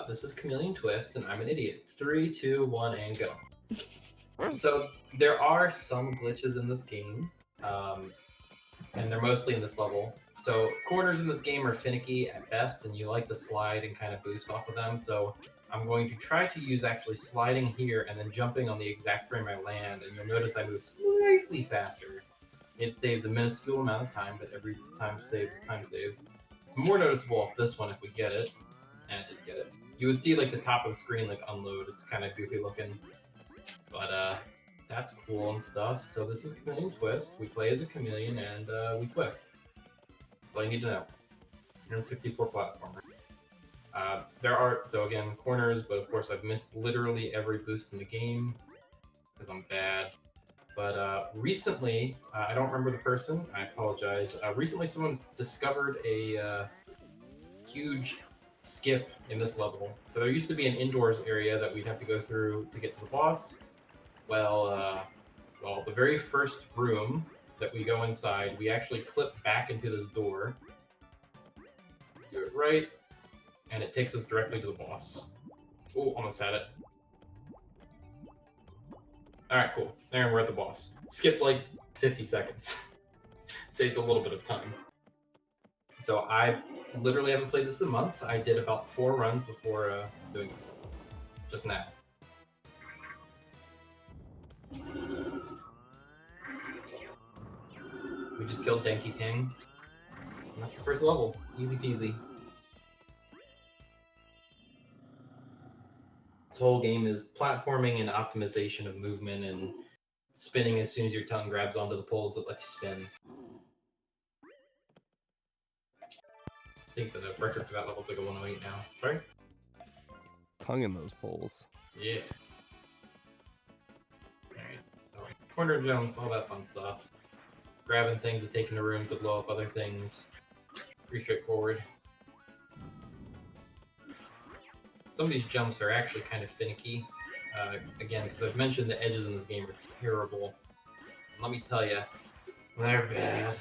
This is Chameleon Twist, and I'm an idiot. 3, 2, 1, and go. So there are some glitches in this game, and they're mostly in this level. So corners in this game are finicky at best, and you like to slide and kind of boost off of them. So I'm going to try to use actually sliding here and then jumping on the exact frame I land, and you'll notice I move slightly faster. It saves a minuscule amount of time, but every time saved is time saved. It's more noticeable off this one if we get it. And I didn't get it. You would see like the top of the screen like unload. It's kind of goofy looking. But that's cool and stuff. So this is Chameleon Twist. We play as a chameleon and we twist. That's all you need to know. N64 platformer. There are, so again, corners, but of course I've missed literally every boost in the game because I'm bad. But recently, I don't remember the person, I apologize. Recently someone discovered a huge skip in this level. So there used to be an indoors area that we'd have to go through to get to the boss. Well, the very first room that we go inside, we actually clip back into this door. Do it right, and it takes us directly to the boss. Oh, almost had it. Alright, cool. There, we're at the boss. Skipped like 50 seconds. Saves a little bit of time. So I literally haven't played this in months. I did about 4 runs before doing this. Just now. We just killed Denki King. And that's the first level. Easy peasy. This whole game is platforming and optimization of movement and spinning as soon as your tongue grabs onto the poles that lets you spin. I think the record for that level is like a 108 now. Sorry? Tongue in those poles. Yeah. Alright. Corner jumps, all that fun stuff. Grabbing things to take into room to blow up other things. Pretty straightforward. Some of these jumps are actually kind of finicky. Again, because I've mentioned the edges in this game are terrible. And let me tell you, they're bad.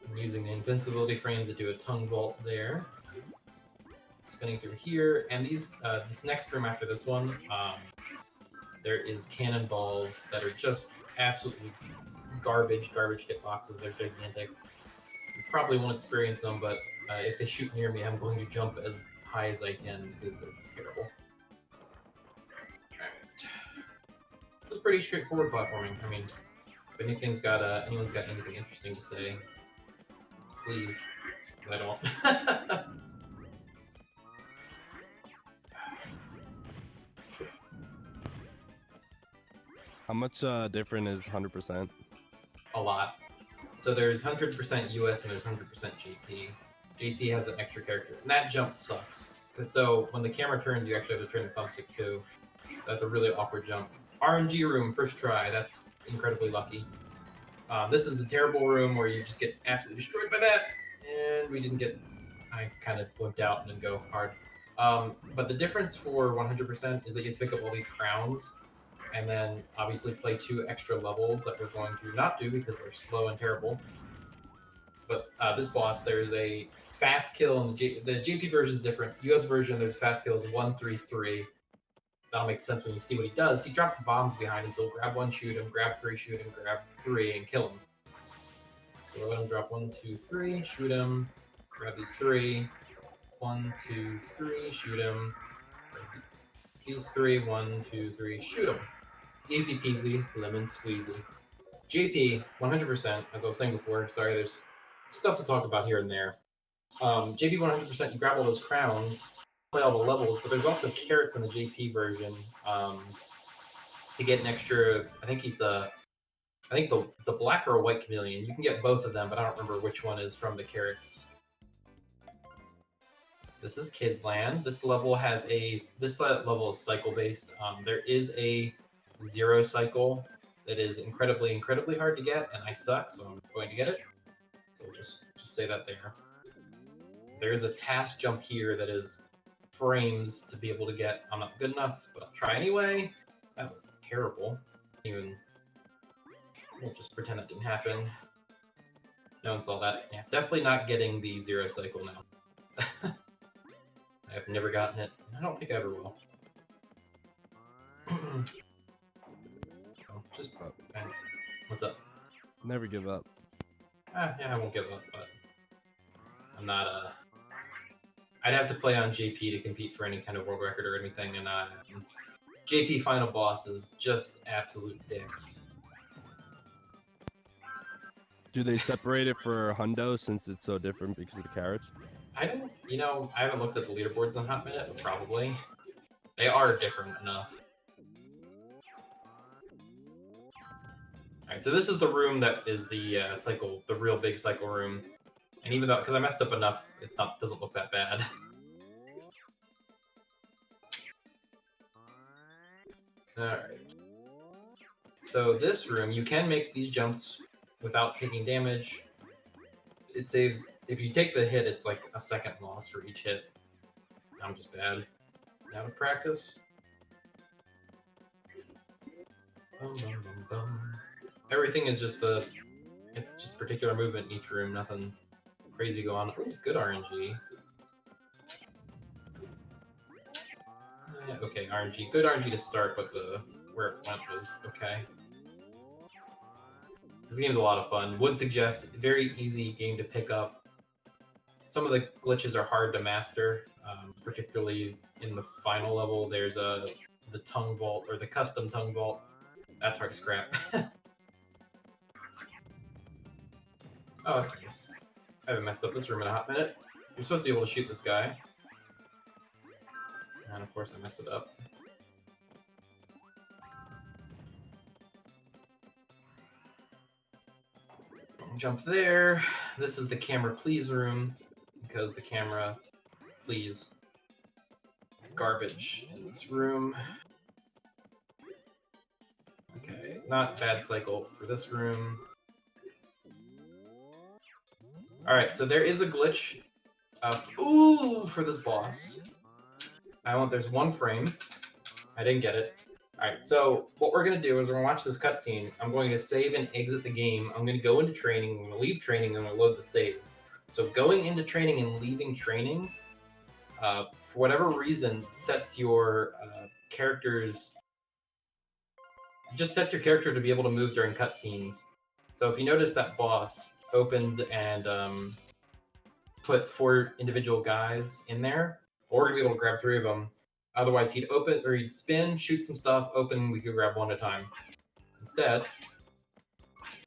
I'm using the invincibility frame to do a tongue vault there. Spinning through here, and these this next room after this one, there is cannonballs that are just absolutely garbage hitboxes. They're gigantic. You probably won't experience them, but if they shoot near me, I'm going to jump as high as I can because they're just terrible. It was pretty straightforward platforming. I mean, if anyone's got anything interesting to say, please, because I don't. How much different is 100%? A lot. So there's 100% US and there's 100% JP. JP has an extra character, and that jump sucks. So when the camera turns, you actually have to turn the thumbstick too. That's a really awkward jump. RNG room, first try. That's incredibly lucky. This is the terrible room where you just get absolutely destroyed by that, and we didn't get... I kind of wimped out and didn't go hard. But the difference for 100% is that you have to pick up all these crowns, and then obviously play 2 extra levels that we're going to not do because they're slow and terrible. But this boss, there's a fast kill, and the JP version is different. US version, there's fast kills 1, 3, 3. That'll make sense when you see what he does. He drops bombs behind him, so he'll grab 1, shoot him, grab 3, shoot him, grab 3, and kill him. So we'll let him drop 1, 2, 3, shoot him, grab these 3, 1, 2, 3, shoot him, these 3, 1, 2, 3, shoot him. Easy peasy, lemon squeezy. JP, 100%, as I was saying before, sorry, there's stuff to talk about here and there. JP 100%, you grab all those crowns, play all the levels, but there's also carrots in the JP version to get an extra, I think the black or a white chameleon. You can get both of them, but I don't remember which one is from the carrots. This is Kids Land. This level is cycle based. There is a 0 cycle that is incredibly hard to get, and I suck, so I'm going to get it. So just say that there. There is a task jump here that is frames to be able to get. I'm not good enough, but I'll try anyway. That was terrible. We'll just pretend that didn't happen. No one saw that. Yeah, definitely not getting the 0 cycle now. Never gotten it. I don't think I ever will. Oh, just okay. What's up? Never give up. Yeah, I won't give up, but I'm not I'd have to play on JP to compete for any kind of world record or anything, and JP final boss is just absolute dicks. Do they separate it for Hundo since it's so different because of the carrots? I don't, I haven't looked at the leaderboards in a hot minute, but probably. They are different enough. Alright, so this is the room that is the cycle, the real big cycle room. And even though, because I messed up enough, doesn't look that bad. Alright. So this room, you can make these jumps without taking damage. It saves, if you take the hit, it's like a second loss for each hit. I'm just bad. Out of practice. Bum, bum, bum, bum. Everything is just it's just particular movement in each room, nothing crazy going on. Ooh, good RNG. Okay, RNG. Good RNG to start, but where it went was okay. This game's a lot of fun. Would suggest very easy game to pick up. Some of the glitches are hard to master, particularly in the final level. There's the tongue vault, or the custom tongue vault. That's hard to scrap. Oh, that's nice. I haven't messed up this room in a hot minute. You're supposed to be able to shoot this guy. And of course I messed it up. Jump there. This is the camera please room, because the camera please garbage in this room. Okay, not bad cycle for this room. Alright, so there is a glitch for this boss. There's one frame. I didn't get it. Alright, so what we're going to do is we're going to watch this cutscene. I'm going to save and exit the game. I'm going to go into training. I'm going to leave training, and I'm going to load the save. So going into training and leaving training, for whatever reason, sets your just sets your character to be able to move during cutscenes. So if you notice, that boss opened and put 4 individual guys in there, or we're gonna be able to grab 3 of them. Otherwise, he'd spin, shoot some stuff, open, we could grab 1 at a time. Instead,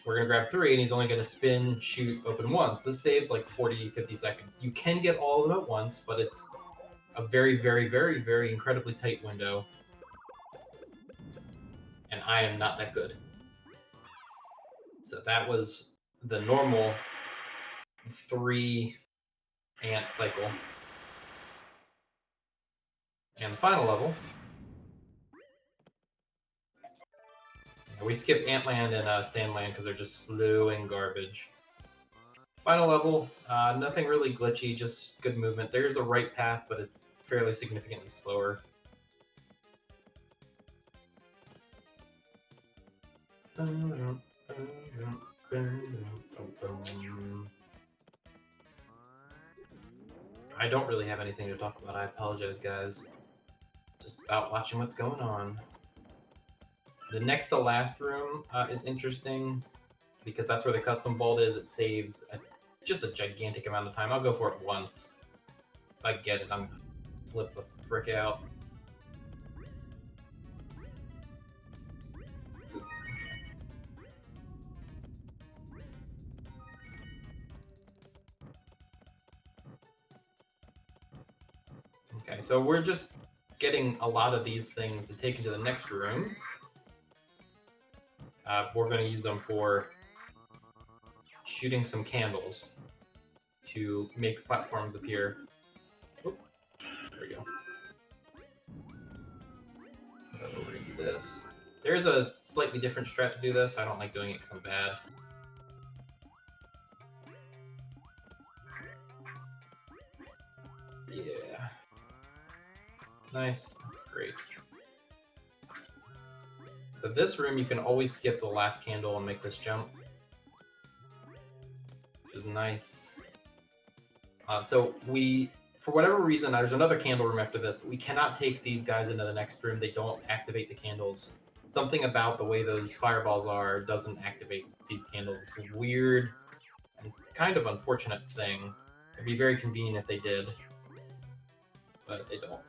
we're gonna grab 3, and he's only gonna spin, shoot, open once. This saves like 40, 50 seconds. You can get all of them at once, but it's a very, very, very, very incredibly tight window. And I am not that good. So that was the normal 3 ant cycle. And the final level, we skip Antland and Sandland because they're just slow and garbage. Final level, nothing really glitchy, just good movement. There's a right path, but it's fairly significantly slower. I don't really have anything to talk about. I apologize, guys. Just about watching what's going on. The next to last room is interesting because that's where the custom vault is. It saves just a gigantic amount of time. I'll go for it once. If I get it, I'm gonna flip the frick out. Okay, so we're just getting a lot of these things to take into the next room. We're going to use them for shooting some candles to make platforms appear. Oop, there we go. We're going to do this. There is a slightly different strat to do this. I don't like doing it because I'm bad. Yeah. Nice, that's great. So this room, you can always skip the last candle and make this jump, which is nice. So for whatever reason, there's another candle room after this, but we cannot take these guys into the next room. They don't activate the candles. Something about the way those fireballs are doesn't activate these candles. It's a weird and it's kind of unfortunate thing. It'd be very convenient if they did, but they don't.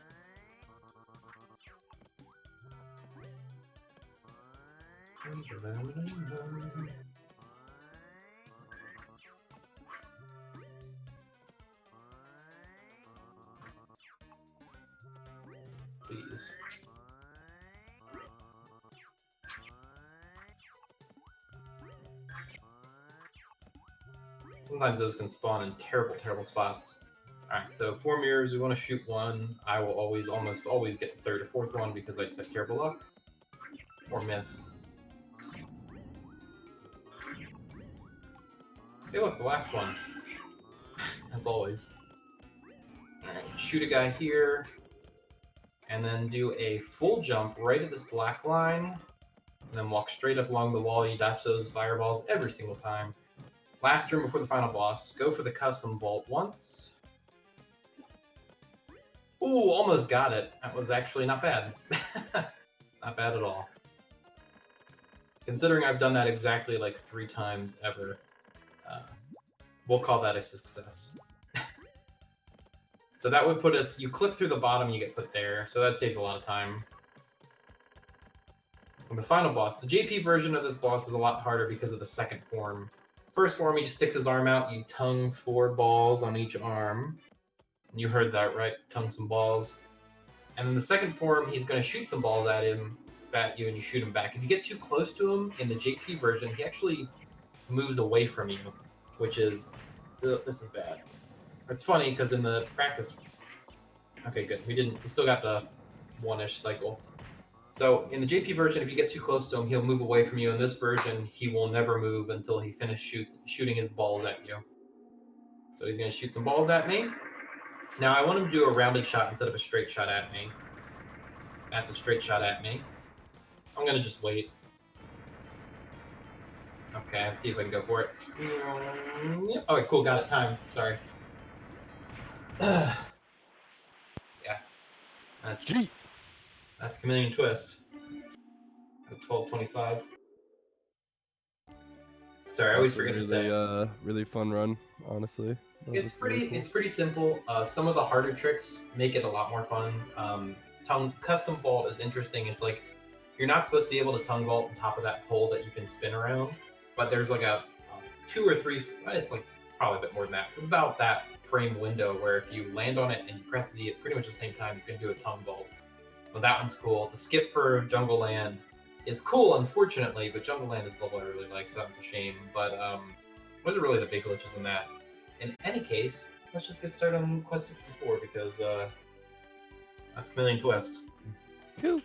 Please. Sometimes those can spawn in terrible, terrible spots. Alright, so 4 mirrors, we want to shoot one. I will almost always get the third or fourth one because I just have terrible luck. Or miss. Hey look, the last one. As always. Alright, shoot a guy here. And then do a full jump right at this black line. And then walk straight up along the wall. You dodge those fireballs every single time. Last room before the final boss. Go for the custom vault once. Ooh, almost got it. That was actually not bad. Not bad at all. Considering I've done that exactly like 3 times ever, we'll call that a success. So that would put us, you clip through the bottom, you get put there, so that saves a lot of time. And the final boss, the JP version of this boss is a lot harder because of the second form. First form, he just sticks his arm out, you tongue 4 balls on each arm. You heard that, right? Tongue some balls. And then the second form, he's going to shoot some balls at you, and you shoot him back. If you get too close to him in the JP version, he actually moves away from you, which is, this is bad. It's funny because in the practice, okay, good. We still got the 1-ish cycle. So in the JP version, if you get too close to him, he'll move away from you. In this version, he will never move until he finishes shooting his balls at you. So he's going to shoot some balls at me. Now I want him to do a rounded shot instead of a straight shot at me. That's a straight shot at me. I'm going to just wait. Okay, let's see if I can go for it. Yep. Oh, cool, got it. Time. Sorry. Yeah. That's Chameleon Twist. At 12:25. Sorry, I always forget to say. Really fun run, honestly. It's pretty simple. Some of the harder tricks make it a lot more fun. Custom vault is interesting. It's like you're not supposed to be able to tongue vault on top of that pole that you can spin around, but there's like a 2 or 3. It's like probably a bit more than that. About that frame window where if you land on it and you press Z at pretty much the same time, you can do a tongue vault. Well, that one's cool. The skip for Jungle Land is cool, unfortunately, but Jungle Land is the level I really like, so that's a shame. But those are really the big glitches in that. In any case, let's just get started on Quest 64 because that's Chameleon Twist. Cool.